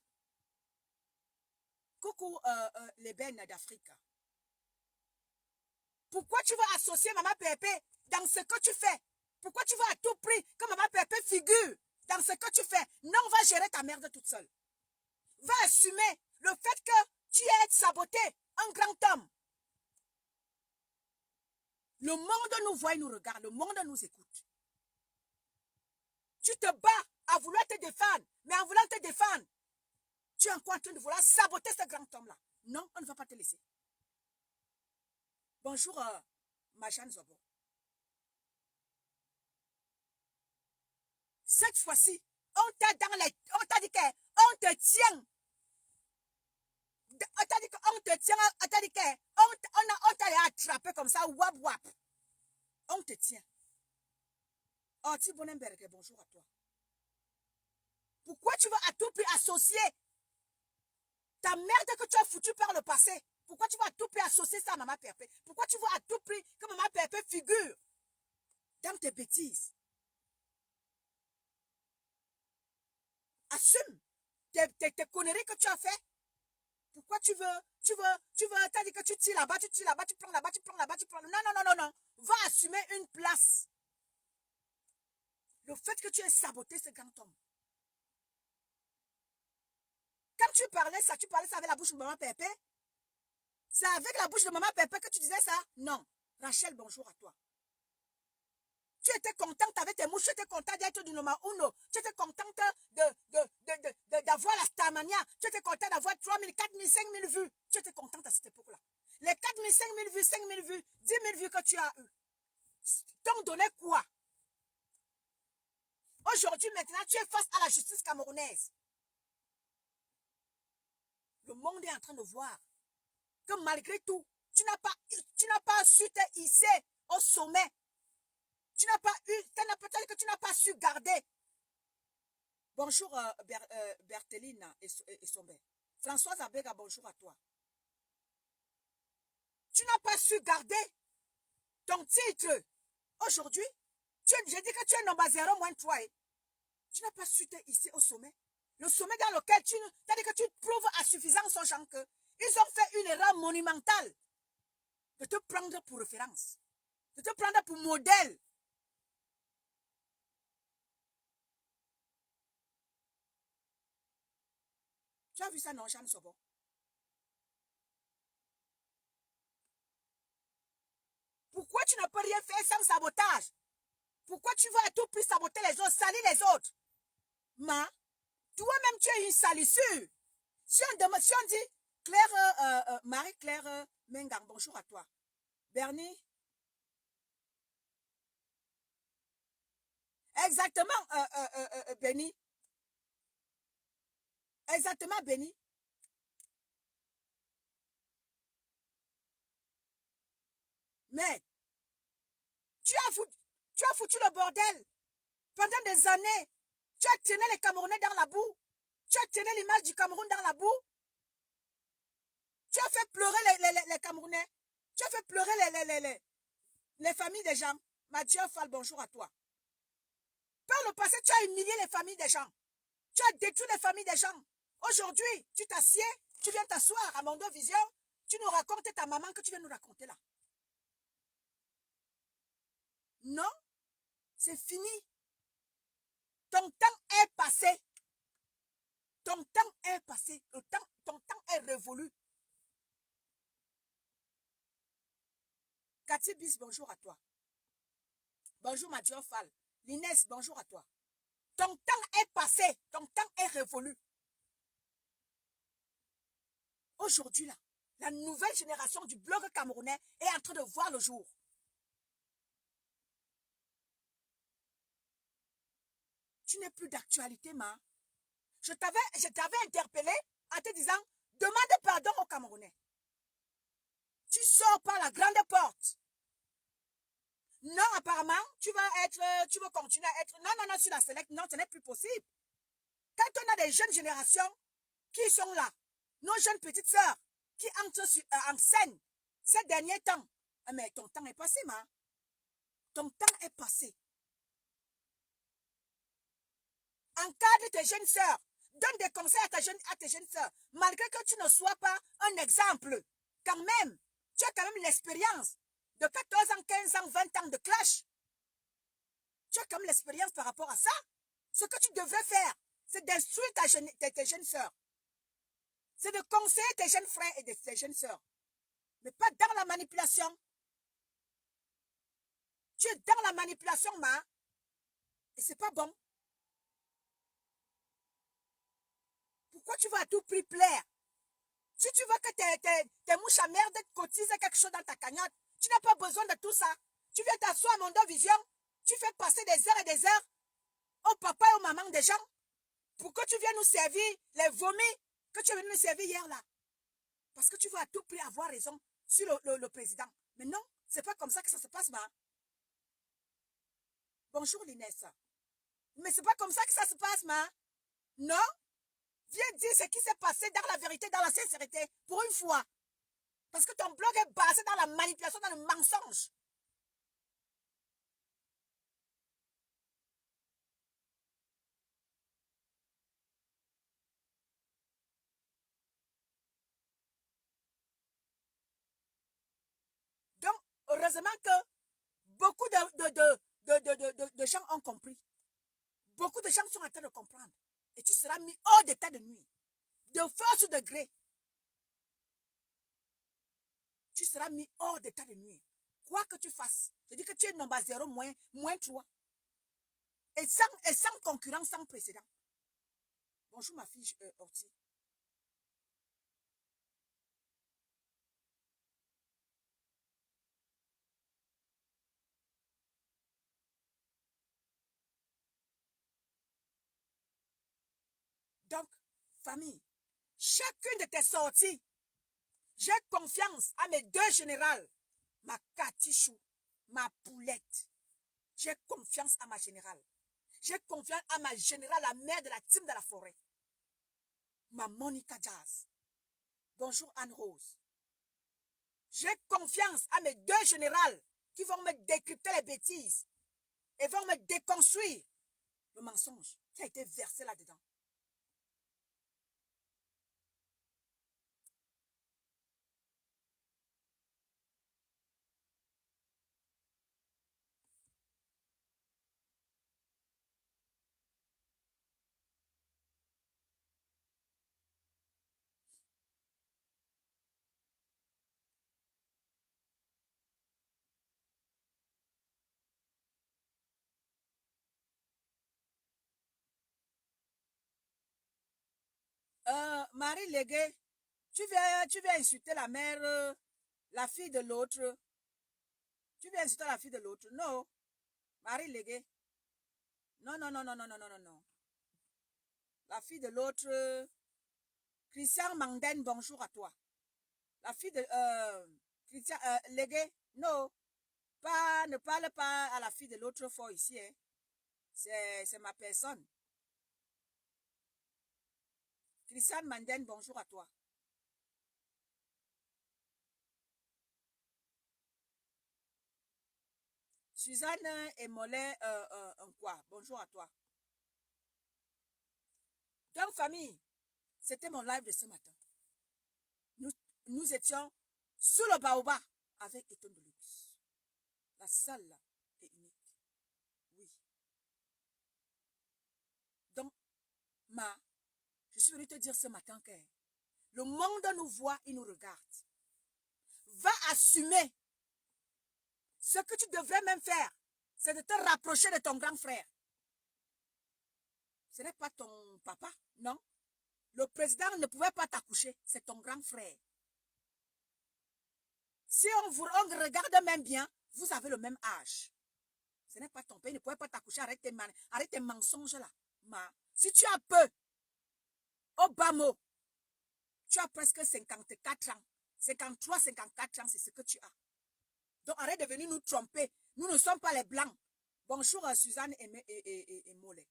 Coucou les bennes d'Afrique. Pourquoi tu veux associer Maman Pépé dans ce que tu fais? Pourquoi tu veux à tout prix que Maman Pépé figure dans ce que tu fais? Non, va gérer ta merde toute seule. Va assumer le fait que tu es saboté, un grand homme. Le monde nous voit et nous regarde, le monde nous écoute. Tu te bats à vouloir te défendre, mais en voulant te défendre, tu es encore en train de vouloir saboter ce grand homme-là. Non, on ne va pas te laisser. Bonjour, Machan Zobo. Cette fois-ci, on t'a dit qu'on te tient. On t'a dit qu'on te tient, on t'a dit qu'on t'a attrapé comme ça, wap wap. On te tient. Orti Bonenberg, bonjour à toi. Pourquoi tu veux à tout prix associer ta merde que tu as foutue par le passé? Pourquoi tu veux à tout prix associer ça à Maman Pépé? Pourquoi tu veux à tout prix que Maman Pépé figure dans tes bêtises? Assume tes conneries que tu as fait. Pourquoi tu veux, t'as dit que tu tires là-bas, tu prends là-bas, tu prends là-bas, tu prends. Non. Va assumer une place. Le fait que tu aies saboté ce grand homme. Quand tu parlais ça avec la bouche de Maman Pépé? C'est avec la bouche de Maman Pépé que tu disais ça? Non. Rachel, bonjour à toi. Tu étais contente avec tes mouches, tu étais contente d'être du numéro 1. Tu étais contente d'avoir la Starmania. Tu étais contente d'avoir 3 000, 4 000, 5 000 vues. Tu étais contente à cette époque-là. Les 4 000, 5 000 vues, 5 000 vues, 10 000 vues que tu as eues, t'ont donné quoi? Aujourd'hui, maintenant, tu es face à la justice camerounaise. le monde est en train de voir que malgré tout, tu n'as pas su te hisser au sommet. Tu n'as pas eu, peut-être que tu n'as pas su garder. Bonjour Bertheline et Somber. Françoise Abega, bonjour à toi. Tu n'as pas su garder ton titre. Aujourd'hui, je dis que tu es nombre 0 moins 3. Tu n'as pas su te hisser au sommet. Le sommet dans lequel c'est-à-dire que tu prouves à suffisance aux gens que ils ont fait une erreur monumentale de te prendre pour référence, de te prendre pour modèle. Tu as vu ça, non, Jeanne Sobon? Pourquoi tu ne peux rien faire sans sabotage? Pourquoi tu veux à tout prix saboter les autres, salir les autres? Ma, toi-même, tu es une salissure. Si on dit Claire, Marie-Claire Mengang, bonjour à toi. Bernie. Exactement, Benny. Exactement, Benny. Mais, tu as foutu le bordel. Pendant des années, tu as tenu les Camerounais dans la boue. Tu as tenu l'image du Cameroun dans la boue. Tu as fait pleurer les Camerounais. Tu as fait pleurer les familles des gens. Mathieu Fall, bonjour à toi. Par le passé, tu as humilié les familles des gens. Tu as détruit les familles des gens. Aujourd'hui, tu t'assieds, tu viens t'asseoir à Mondo Vision, tu nous racontes ta maman que tu viens nous raconter là. Non, c'est fini. Ton temps est passé. Ton temps est passé. Ton temps est révolu. Cathy Bis, bonjour à toi. Bonjour Mathieu Fall. Linès, bonjour à toi. Ton temps est passé. Ton temps est révolu. Aujourd'hui, là, la nouvelle génération du blog camerounais est en train de voir le jour. Tu n'es plus d'actualité, ma. Je t'avais interpellé en te disant, demande pardon aux Camerounais. Tu sors par la grande porte. Non, apparemment, tu veux continuer à être, non, sur la select, non, ce n'est plus possible. Quand on a des jeunes générations qui sont là, nos jeunes petites sœurs, qui entrent en scène ces derniers temps, mais ton temps est passé, ma. Ton temps est passé. Encadre tes jeunes sœurs. Donne des conseils à tes jeunes sœurs. Malgré que tu ne sois pas un exemple. Quand même, tu as quand même l'expérience de 14 ans, 15 ans, 20 ans de clash. Tu as quand même l'expérience par rapport à ça. Ce que tu devrais faire, c'est d'instruire tes jeunes sœurs. C'est de conseiller tes jeunes frères et tes jeunes sœurs. Mais pas dans la manipulation. Tu es dans la manipulation, ma. Et c'est pas bon. Pourquoi tu vas à tout prix plaire? Si tu veux que tes mouches à merde cotisent quelque chose dans ta cagnotte, tu n'as pas besoin de tout ça. Tu viens t'asseoir à Mondo Vision, tu fais passer des heures et des heures au papa et aux mamans des gens pour que tu viennes nous servir les vomis que tu es venu nous servir hier là. Parce que tu veux à tout prix avoir raison sur le président. Mais non, c'est pas comme ça que ça se passe, ma. Bonjour Linès. Mais c'est pas comme ça que ça se passe, ma. Non. Viens dire ce qui s'est passé dans la vérité, dans la sincérité, pour une fois. Parce que ton blog est basé dans la manipulation, dans le mensonge. Donc, heureusement que beaucoup de gens ont compris. Beaucoup de gens sont en train de comprendre. Et tu seras mis hors d'état de nuire. De force ou de gré. Tu seras mis hors d'état de nuire. Quoi que tu fasses. Je dis que tu es nombre 0 moins 3. Et sans concurrence, sans précédent. Bonjour ma fille Orti. Donc, famille, chacune de tes sorties, j'ai confiance à mes deux générales, ma Katichou, ma Poulette. J'ai confiance à ma générale. J'ai confiance à ma générale, la mère de la team de la forêt. Ma Monica Jazz. Bonjour Anne-Rose. J'ai confiance à mes deux générales qui vont me décrypter les bêtises et vont me déconstruire le mensonge qui a été versé là-dedans. Marie Légué, tu viens insulter la mère, la fille de l'autre. Tu viens insulter la fille de l'autre. Non. Marie Légué. Non, non, non, non, non, non, non, non, non. La fille de l'autre. Christian Manden, bonjour à toi. La fille de Christian Légué. Non. Ne parle pas à la fille de l'autre fois ici. Hein. C'est ma personne. Christian Manden, bonjour à toi. Suzanne et Mollet, quoi? Bonjour à toi. Donc, famille, c'était mon live de ce matin. Nous étions sous le baobab avec Eton de luxe. La salle est unique. Oui. Donc, je suis venue te dire ce matin que le monde nous voit, il nous regarde. Va assumer. Ce que tu devrais même faire, c'est de te rapprocher de ton grand frère. Ce n'est pas ton papa, non. Le président ne pouvait pas t'accoucher, c'est ton grand frère. Si on regarde même bien, vous avez le même âge. Ce n'est pas ton père, il ne pouvait pas t'accoucher. Arrête tes mensonges là. Si tu as peu, au bas mot, tu as presque 54 ans. 53, 54 ans, c'est ce que tu as. Donc arrête de venir nous tromper. Nous ne sommes pas les blancs. Bonjour Suzanne et Mollet.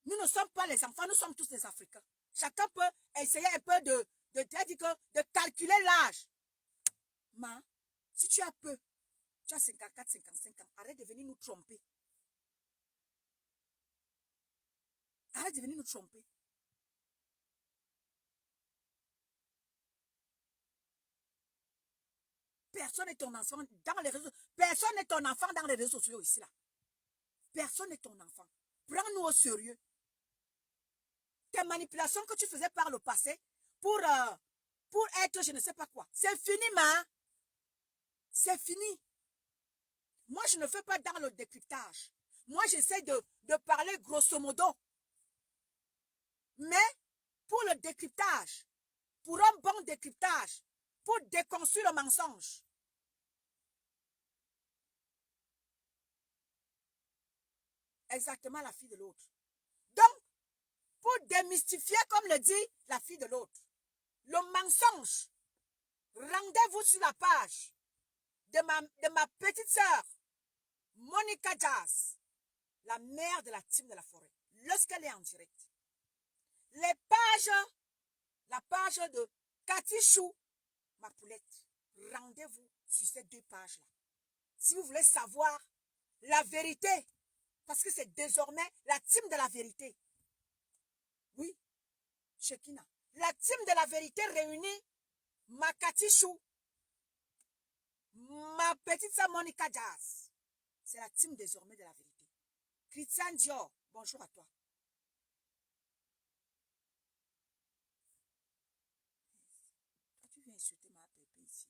Nous ne sommes pas les enfants, nous sommes tous des Africains. Chacun peut essayer un peu de calculer l'âge. Si tu as peu, tu as 54, 55 ans, arrête de venir nous tromper. Arrête de venir nous tromper. Personne n'est ton enfant dans les réseaux. Personne n'est ton enfant dans les réseaux sociaux ici là. Personne n'est ton enfant. Prends-nous au sérieux. Tes manipulations que tu faisais par le passé pour être je ne sais pas quoi. C'est fini, C'est fini. Moi, je ne fais pas dans le décryptage. Moi, j'essaie de parler grosso modo. Mais pour le décryptage, pour un bon décryptage, pour déconstruire le mensonge. Exactement la fille de l'autre. Donc, pour démystifier, comme le dit la fille de l'autre, le mensonge, rendez-vous sur la page de ma petite sœur, Monica Jazz, la mère de la team de la forêt, lorsqu'elle est en direct. La page de Cathy Chou, ma poulette, rendez-vous sur ces deux pages-là. Si vous voulez savoir la vérité, parce que c'est désormais la team de la vérité. Oui, Shekina. La team de la vérité réunit ma Cathy Chou, ma petite sœur Monica Jazz. C'est la team désormais de la vérité. Christian Dior, bonjour à toi. Toi, tu viens insulter ma pépé ici.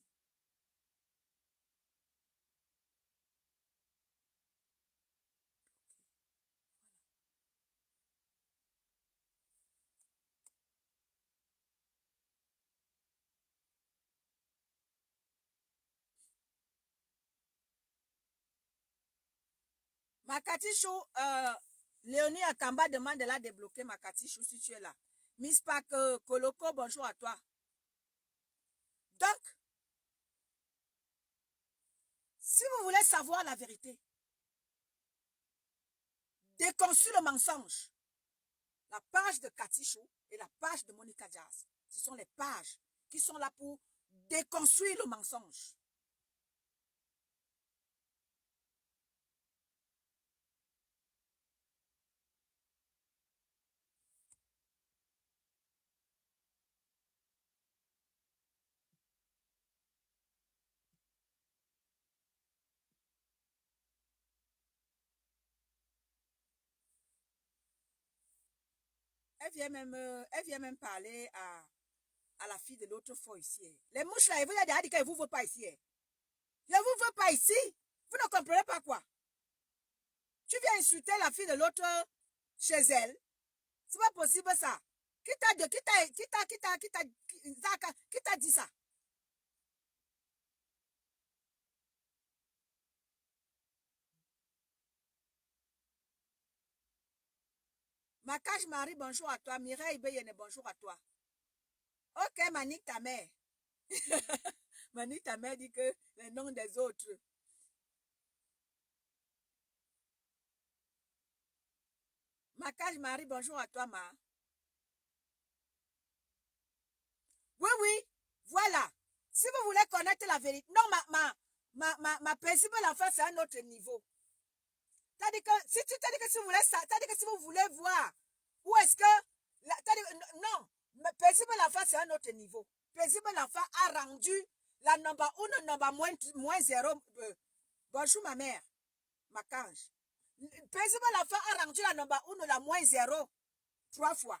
Ma Cathy Chou, Léonie Akamba demande de la débloquer ma Cathy Chou si tu es là. Miss Pac Koloko, bonjour à toi. Donc, si vous voulez savoir la vérité, déconstruire le mensonge, la page de Cathy Chou et la page de Monica Jazz, ce sont les pages qui sont là pour déconstruire le mensonge. Elle vient même parler à la fille de l'autre fois ici. Les mouches là, vous avez dit qu'elle ne vous veut pas ici. Je ne vous veux pas ici. Vous ne comprenez pas quoi? Tu viens insulter la fille de l'autre chez elle. C'est pas possible ça. Qui t'a dit ça? Makaj Marie, bonjour à toi. Mireille Beyene, bonjour à toi. Ok, Manique ta mère. Manique ta mère dit que les noms des autres. Makaj Marie, bonjour à toi, ma. Oui, oui, voilà. Si vous voulez connaître la vérité, non, ma principale enfant, c'est un autre niveau. C'est-à-dire que si vous voulez ça, c'est-à-dire que si vous voulez voir où est-ce que, non, ma principale enfant, c'est un autre niveau. Principal enfant a rendu la number 1, number moins 0. Bonjour ma mère, ma cange. Principal enfant a rendu la number 1, la moins 0, 3 fois.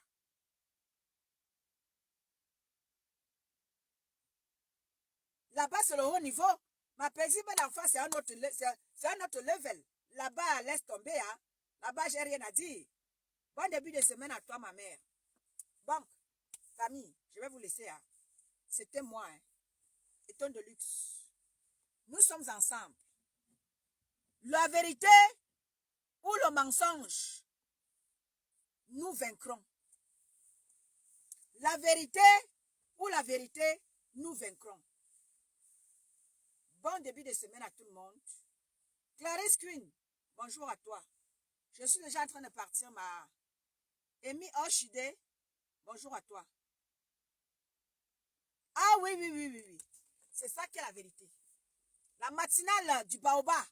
Là-bas, c'est le haut niveau. Ma principale enfant, c'est un autre level. Là-bas, laisse tomber. Hein. Là-bas, j'ai rien à dire. Bon début de semaine à toi, ma mère. Bon, famille, je vais vous laisser. Hein. C'était moi, hein. Éton de luxe. Nous sommes ensemble. La vérité ou le mensonge, nous vaincrons. La vérité ou la vérité, nous vaincrons. Bon début de semaine à tout le monde. Clarisse Queen, bonjour à toi. Je suis déjà en train de partir, ma... Amy Oshide, bonjour à toi. Ah oui, oui, oui, oui, oui. C'est ça qui est la vérité. La matinale du Baobab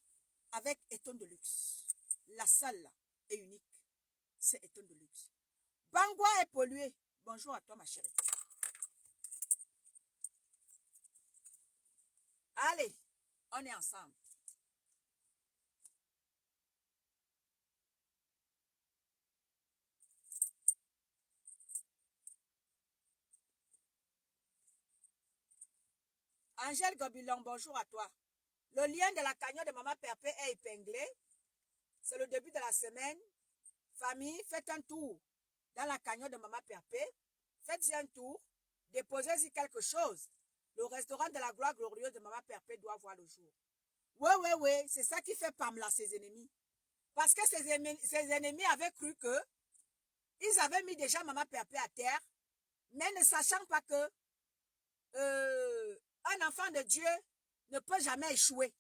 avec Éton de luxe. La seule et unique, c'est Éton de luxe. Bangwa est pollué. Bonjour à toi, ma chérie. Allez, on est ensemble. Angèle Gobilon, bonjour à toi. Le lien de la cagnotte de Maman Perpé est épinglé. C'est le début de la semaine. Famille, faites un tour dans la cagnotte de Maman Perpé. Faites-y un tour. Déposez-y quelque chose. Le restaurant de la gloire glorieuse de Maman Perpé doit voir le jour. Oui, oui, oui. C'est ça qui fait Pamela ses ennemis. Parce que ses ennemis avaient cru que ils avaient mis déjà Maman Perpé à terre, mais ne sachant pas que un enfant de Dieu ne peut jamais échouer.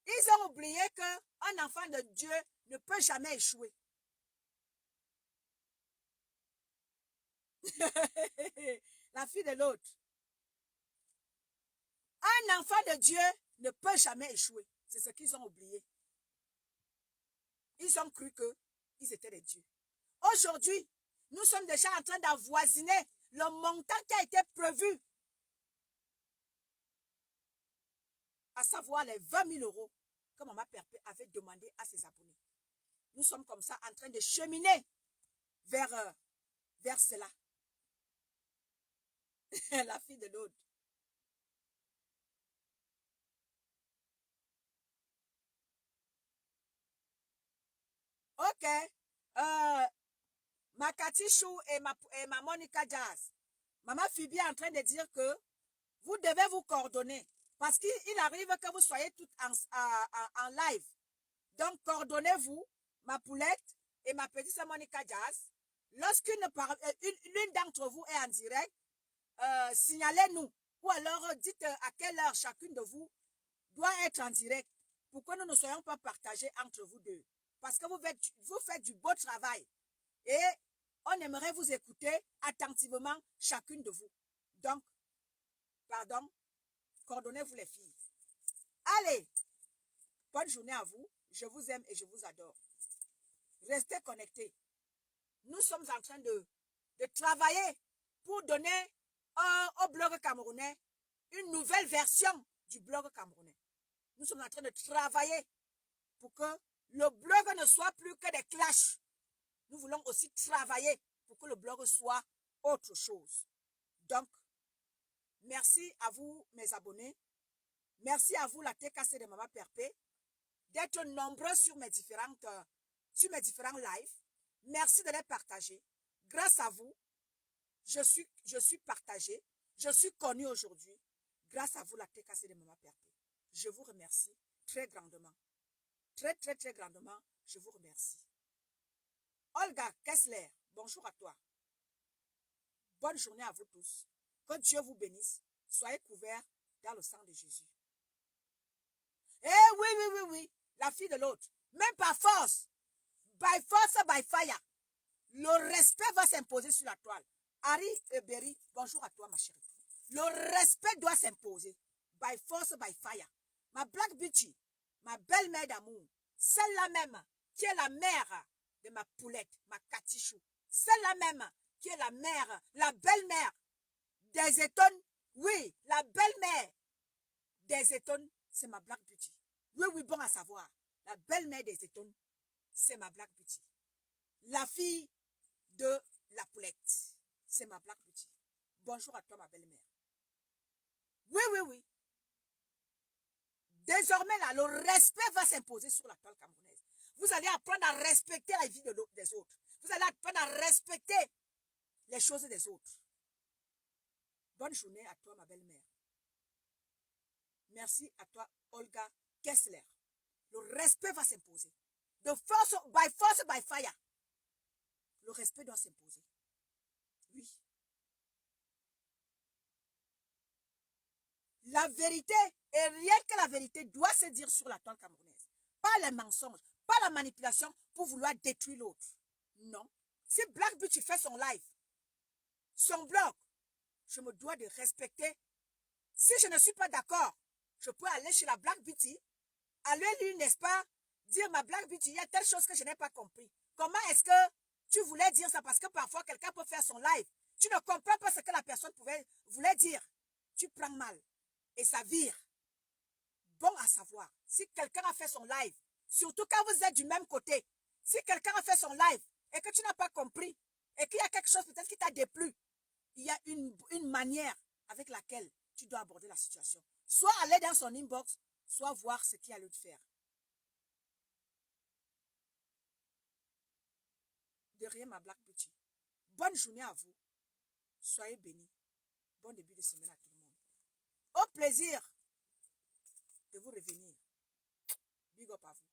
Ils ont oublié qu'un enfant de Dieu ne peut jamais échouer. La fille de l'autre. Un enfant de Dieu ne peut jamais échouer. C'est ce qu'ils ont oublié. Ils ont cru qu'ils étaient des dieux. Aujourd'hui, nous sommes déjà en train d'avoisiner le montant qui a été prévu. À savoir les 20 000 euros que Maman Perpé avait demandé à ses abonnés. Nous sommes comme ça en train de cheminer vers cela. La fille de l'autre. Ok. Ma Cathy Chou et ma Monica Jazz. Maman Phoebe est en train de dire que vous devez vous coordonner. Parce qu'il arrive que vous soyez toutes en live. Donc, coordonnez-vous, ma poulette et ma petite Monica Jazz. l'une d'entre vous est en direct, signalez-nous. Ou alors dites à quelle heure chacune de vous doit être en direct pour que nous ne soyons pas partagés entre vous deux. Parce que vous faites du beau travail. Et on aimerait vous écouter attentivement chacune de vous. Donc, pardon, coordonnez-vous les filles. Allez, bonne journée à vous. Je vous aime et je vous adore. Restez connectés. Nous sommes en train de travailler pour donner au blog camerounais une nouvelle version du blog camerounais. Nous sommes en train de travailler pour que le blog ne soit plus que des clashs. Nous voulons aussi travailler pour que le blog soit autre chose. Donc, merci à vous, mes abonnés. Merci à vous, la TKC de Maman Perpé, d'être nombreux sur mes différents lives. Merci de les partager. Grâce à vous, je suis partagée. Je suis connue aujourd'hui. Grâce à vous, la TKC de Maman Perpé. Je vous remercie très grandement. Très, très, très grandement, je vous remercie. Olga Kessler, bonjour à toi. Bonne journée à vous tous. Que Dieu vous bénisse. Soyez couverts dans le sang de Jésus. Eh oui, oui, oui, oui. La fille de l'autre. Même par force. By force, by fire. Le respect va s'imposer sur la toile. Harry Berry, bonjour à toi, ma chérie. Le respect doit s'imposer. By force, by fire. Ma Black Beauty, ma belle-mère d'amour, celle-là même qui est la mère de ma poulette, ma Katichou. Celle-là même qui est la mère, la belle-mère des étonnes. Oui, la belle-mère des étonnes, c'est ma Black Beauty. Oui, oui, bon à savoir. La belle-mère des étonnes, c'est ma Black Beauty. La fille de la poulette, c'est ma Black Beauty. Bonjour à toi, ma belle-mère. Oui, oui, oui. Désormais, là, le respect va s'imposer sur la toile camerounaise. Vous allez apprendre à respecter la vie des autres. Vous allez apprendre à respecter les choses des autres. Bonne journée à toi, ma belle-mère. Merci à toi, Olga Kessler. Le respect va s'imposer. De force, by fire. Le respect doit s'imposer. Oui. La vérité, et rien que la vérité, doit se dire sur la toile camerounaise. Pas les mensonges, pas la manipulation pour vouloir détruire l'autre. Non. Si Black Beauty fait son live, son blog, je me dois de respecter. Si je ne suis pas d'accord, je peux aller chez la Black Beauty, aller lui, n'est-ce pas, dire ma Black Beauty, il y a telle chose que je n'ai pas compris. Comment est-ce que tu voulais dire ça? Parce que parfois, quelqu'un peut faire son live. Tu ne comprends pas ce que la personne voulait dire. Tu prends mal. Et ça vire. Bon à savoir, si quelqu'un a fait son live, surtout quand vous êtes du même côté, si quelqu'un a fait son live et que tu n'as pas compris, et qu'il y a quelque chose peut-être qui t'a déplu, il y a une manière avec laquelle tu dois aborder la situation. Soit aller dans son inbox, soit voir ce qu'il y a lieu de faire. De rien, ma Black Beauty. Bonne journée à vous. Soyez bénis. Bon début de semaine à tout le monde. Au plaisir de vous revenir. Big up à vous.